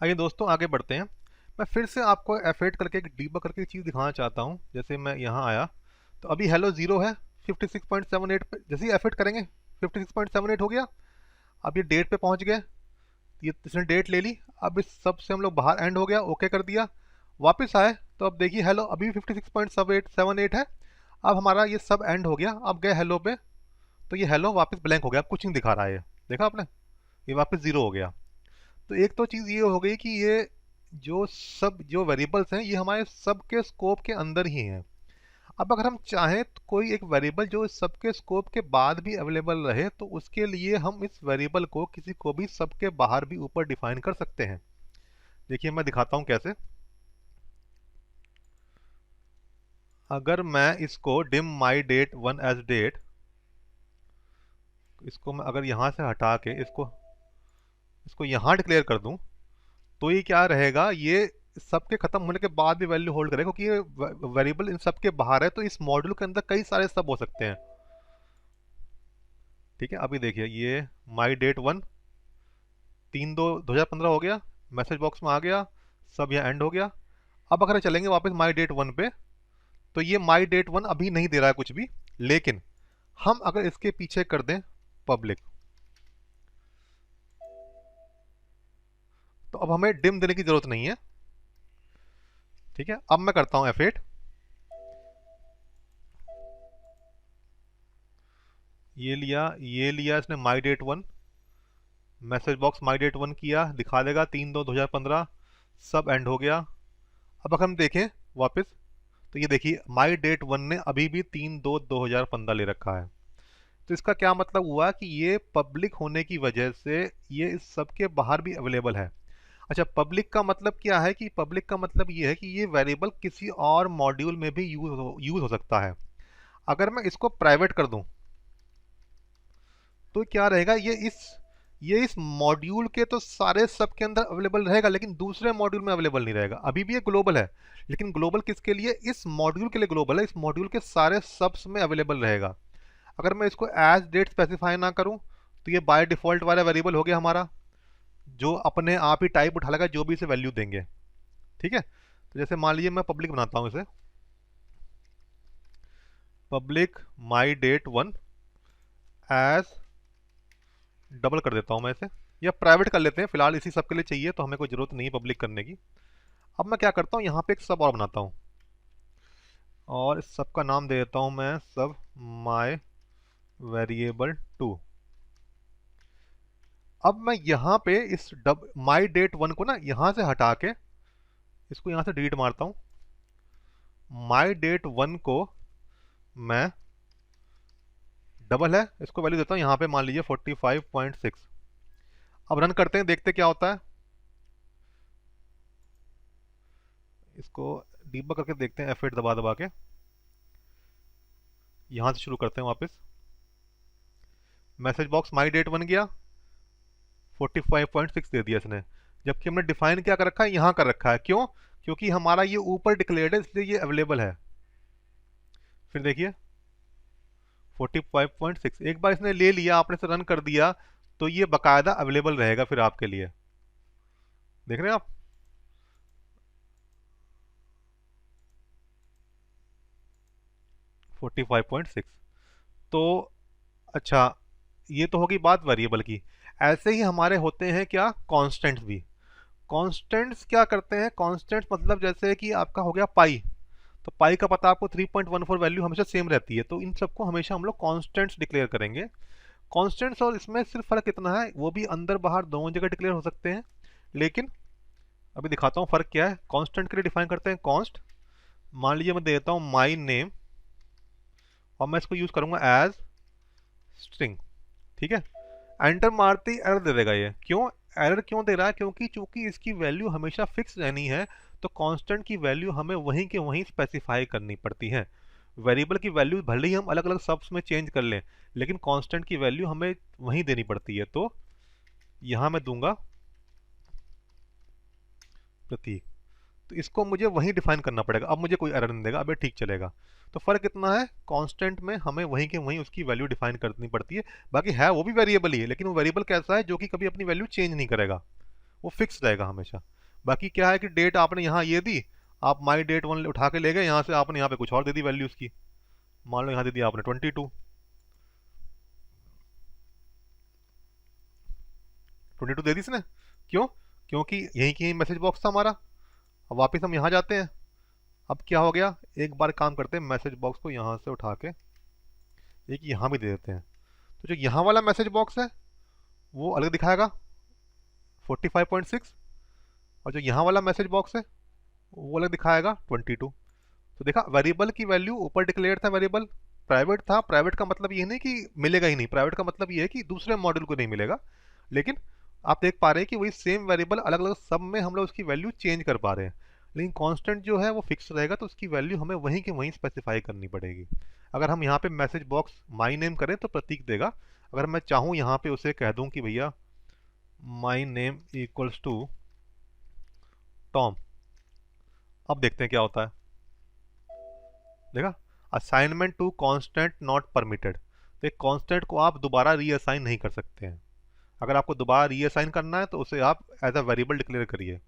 आइए दोस्तों आगे बढ़ते हैं। मैं फिर से आपको एफेट करके एक डीबग करके एक चीज़ दिखाना चाहता हूँ। जैसे मैं यहाँ आया तो अभी हेलो ज़ीरो है 56.78 पे, जैसे ही एफेट करेंगे 56.78 हो गया। अब ये डेट पे पहुँच गए, ये इसने डेट ले ली। अब इस सब से हम लोग बाहर एंड हो गया, ओके कर दिया। वापस आए तो अब देखिए हेलो अभी भी 56.78 है। अब हमारा ये सब एंड हो गया। अब गए हेलो पे तो ये हेलो वापस ब्लैंक हो गया, अब कुछ नहीं दिखा रहा है। ये देखा आपने, ये वापस ज़ीरो हो गया। तो एक तो चीज़ ये हो गई कि ये जो वेरिएबल्स हैं ये हमारे सब के स्कोप के अंदर ही हैं। अब अगर हम चाहें तो कोई एक वेरिएबल जो इस सब के स्कोप के बाद भी अवेलेबल रहे तो उसके लिए हम इस वेरिएबल को किसी को भी सब के बाहर भी ऊपर डिफाइन कर सकते हैं। देखिए मैं दिखाता हूं कैसे। अगर मैं इसको डिम माई डेट वन एज डेट, इसको मैं अगर यहां से हटा के इसको इसको यहां डिक्लेयर कर दूं तो ये क्या रहेगा, ये सबके खत्म होने के बाद भी वैल्यू होल्ड करेगा क्योंकि ये वेरिएबल इन सब के बाहर है। तो इस मॉड्यूल के अंदर कई सारे सब हो सकते हैं। ठीक है, अभी देखिए ये माई डेट वन 3/2/2015 हो गया, मैसेज बॉक्स में आ गया, सब यहाँ एंड हो गया। अब अगर चलेंगे वापस माई डेट वन पे तो ये माई डेट वन अभी नहीं दे रहा है कुछ भी, लेकिन हम अगर इसके पीछे कर दें पब्लिक तो अब हमें डिम देने की जरूरत नहीं है। ठीक है, अब मैं करता हूं F8। ये लिया इसने माई डेट वन, मैसेज बॉक्स माई डेट वन किया, दिखा देगा 3/2/2015, सब एंड हो गया। अब अगर हम देखें वापस तो ये देखिए माई डेट वन ने अभी भी 3/2/2015 ले रखा है। तो इसका क्या मतलब हुआ कि ये पब्लिक होने की वजह से ये इस सब के बाहर भी अवेलेबल है। अच्छा, पब्लिक का मतलब क्या है कि पब्लिक का मतलब ये है कि ये वेरिएबल किसी और मॉड्यूल में भी यूज हो सकता है। अगर मैं इसको प्राइवेट कर दूं तो क्या रहेगा, ये इस मॉड्यूल के तो सारे सब के अंदर अवेलेबल रहेगा लेकिन दूसरे मॉड्यूल में अवेलेबल नहीं रहेगा। अभी भी ये ग्लोबल है लेकिन ग्लोबल किसके लिए, इस मॉड्यूल के लिए ग्लोबल है, इस मॉड्यूल के सारे सबस में अवेलेबल रहेगा। अगर मैं इसको एज डेट स्पेसिफाई ना करूं तो ये बाय डिफॉल्ट वाला वेरिएबल हो गया हमारा, जो अपने आप ही टाइप उठा लेगा जो भी इसे वैल्यू देंगे। ठीक है, तो जैसे मान लीजिए मैं पब्लिक बनाता हूं इसे, पब्लिक माई डेट वन एज, डबल कर देता हूं मैं इसे, या प्राइवेट कर लेते हैं फिलहाल, इसी सब के लिए चाहिए तो हमें कोई जरूरत नहीं है पब्लिक करने की। अब मैं क्या करता हूं, यहाँ पे एक सब और बनाता हूं और इस सब का नाम दे देता हूं मैं सब माई वेरिएबल टू। अब मैं यहाँ पे इस माई डेट वन को ना यहाँ से हटा के इसको यहाँ से डिलीट मारता हूँ। माई डेट वन को मैं डबल है इसको वैल्यू देता हूँ यहाँ पे, मान लीजिए 45.6। अब रन करते हैं, देखते क्या होता है। इसको डीबग करके देखते हैं F8 दबा दबा के। यहाँ से शुरू करते हैं वापस। मैसेज बॉक्स माई डेट वन गया, 45.6 दे दिया इसने, जबकि हमने डिफाइन क्या कर रखा है, यहाँ कर रखा है। क्यों? क्योंकि हमारा ये ऊपर डिक्लेयर्ड है इसलिए ये अवेलेबल है। फिर देखिए 45.6 एक बार इसने ले लिया, आपने से रन कर दिया तो ये बकायदा अवेलेबल रहेगा फिर आपके लिए। देख रहे हैं आप, फोर्टी फाइव पॉइंट सिक्स। तो अच्छा, ये तो होगी बात वेरिएबल की। ऐसे ही हमारे होते हैं क्या, कॉन्स्टेंट्स भी। कॉन्स्टेंट्स क्या करते हैं, कॉन्स्टेंट्स मतलब जैसे कि आपका हो गया पाई, तो पाई का पता आपको 3.14 वैल्यू हमेशा सेम रहती है, तो इन सबको हमेशा हम लोग कॉन्स्टेंट्स डिक्लेयर करेंगे। कॉन्स्टेंट्स और इसमें सिर्फ फर्क इतना है, वो भी अंदर बाहर दोनों जगह डिक्लेयर हो सकते हैं, लेकिन अभी दिखाता हूँ फर्क क्या है। कॉन्स्टेंट के लिए डिफाइन करते हैं कॉन्स्ट, मान लीजिए मैं देता हूँ माई नेम और मैं इसको यूज करूंगा एज स्ट्रिंग। ठीक है, एंटर मारते ही एरर दे देगा ये। क्यों एरर क्यों दे रहा है, क्योंकि चूंकि इसकी वैल्यू हमेशा फिक्स रहनी है तो कांस्टेंट की वैल्यू हमें वहीं के वहीं स्पेसिफाई करनी पड़ती है। वेरिएबल की वैल्यू भले ही हम अलग अलग सबस में चेंज कर लें लेकिन कांस्टेंट की वैल्यू हमें वहीं देनी पड़ती है। तो यहां मैं दूंगा प्रतीक, तो इसको मुझे वहीं डिफाइन करना पड़ेगा। अब मुझे कोई एरर नहीं देगा, अब ये ठीक चलेगा। तो फर्क इतना है, कांस्टेंट में हमें वहीं के वहीं उसकी वैल्यू डिफाइन करनी पड़ती है। बाकी है वो भी वेरिएबल ही है लेकिन वो वेरिएबल कैसा है, जो कि कभी अपनी वैल्यू चेंज नहीं करेगा, वो फिक्स रहेगा हमेशा। बाकी क्या है कि डेट आपने यहाँ ये दी, आप माई डेट वन उठा के ले गए, यहाँ से आपने यहाँ पे कुछ और दे दी वैल्यू उसकी, मान लो यहाँ दे दिया आपने 22, 22 दे दी इसने। क्यों? क्योंकि यहीं की मैसेज बॉक्स था हमारा। अब वापस हम यहाँ जाते हैं। अब क्या हो गया, एक बार काम करते हैं, मैसेज बॉक्स को यहाँ से उठा के एक यहाँ भी दे देते हैं। तो जो यहाँ वाला मैसेज बॉक्स है वो अलग दिखाएगा 45.6, और जो यहाँ वाला मैसेज बॉक्स है वो अलग दिखाएगा 22। तो देखा, वेरिएबल की वैल्यू ऊपर डिक्लेयर था, वेरिएबल प्राइवेट था। प्राइवेट का मतलब ये नहीं कि मिलेगा ही नहीं, प्राइवेट का मतलब ये है कि दूसरे मॉड्यूल को नहीं मिलेगा। लेकिन आप देख पा रहे हैं कि वही सेम वेरिएबल अलग अलग सब में हम लोग उसकी वैल्यू चेंज कर पा रहे हैं। लेकिन कांस्टेंट जो है वो फिक्स रहेगा, तो उसकी वैल्यू हमें वहीं के वहीं स्पेसिफाई करनी पड़ेगी। अगर हम यहाँ पे मैसेज बॉक्स माई नेम करें तो प्रतीक देगा। अगर मैं चाहूँ यहाँ पे उसे कह दूँ कि भैया my name equals to Tom, अब देखते हैं क्या होता है। देखा, assignment to constant not permitted. तो एक कांस्टेंट को आप दोबारा रीअसाइन नहीं कर सकते हैं। अगर आपको दोबारा रीअसाइन करना है तो उसे आप एज अ वेरिएबल डिक्लेयर करिए।